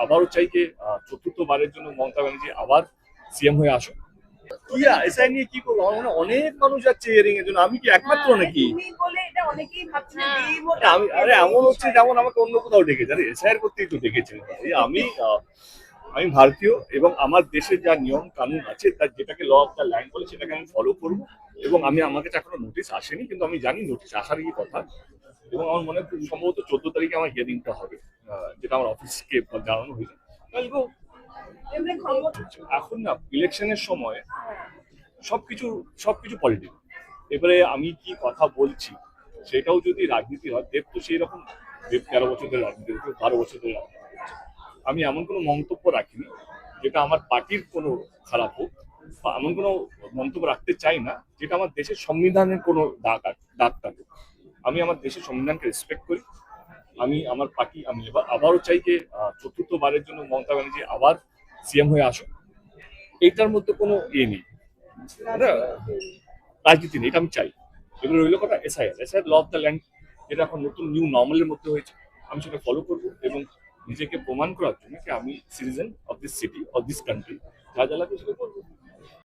আবারও চাই যে চতুর্থবারের জন্য মমতা ব্যানার্জি আবার সিএম হয়ে আসুক। কি এসআই নিয়ে কি করবো? আমার মনে হয় অনেক মানুষ যাচ্ছে হিয়ারিং এর জন্য, আমি কি একমাত্র নাকি? আরে এমন হচ্ছে যেমন আমাকে অন্য কোথাও ডেকেছে, আরে এসআইআর করতেই তো ডেকেছে। আমি ভারতীয় এবং আমার দেশে যা নিয়ম কানুন আছে তার যেটাকে ল অফ দ্য ল্যান্ড বলে সেটাকে আমি ফলো করবো। এবং আমার কাছে এখনো নোটিশ আসেনি, কিন্তু আমি জানি নোটিশ আসার কি কথা। এবং আমার মনে হয় খুব সম্ভবত 14 তারিখে আমার হিয়ারিংটা হবে, যেটা আমার অফিসকে জানানো হয়েছে। এখন না ইলেকশনের সময় সবকিছু সবকিছু পলিটিক্স। এবারে আমি কি কথা বলছি সেটাও যদি রাজনীতি হয়, দেব তো সেই রকম, দেব 13 বছর ধরে রাজনীতি করছে, 12 বছর ধরে রাজনীতি করছে। আমি এমন কোনো মন্তব্য রাখিনি যেটা আমার পার্টির কোনো খারাপ হোক, বা এমন কোনো মন্তব্য রাখতে চাই না যেটা আমার দেশের সংবিধানের কোনো দাগ থাকুক। আমি আমার দেশের সংবিধানকে রেসপেক্ট করি। আমি আমার পার্টি, আমি আবারও চাই যে চতুর্থবারের জন্য মমতা ব্যানার্জি আবার সিএম হয়ে আসুক। এইটার মধ্যে কোনো নেই, রাজনীতি নেই, এটা আমি চাই। এগুলো রইল কথা SIR law of the land, যেটা এখন নতুন নিউ নর্মালের মধ্যে হয়েছে, আমি সেটা ফলো করবো এবং নিজেকে প্রমাণ করার জন্য যে আমি citizen of this city of this country, যা যা লাগে সেটা করবো।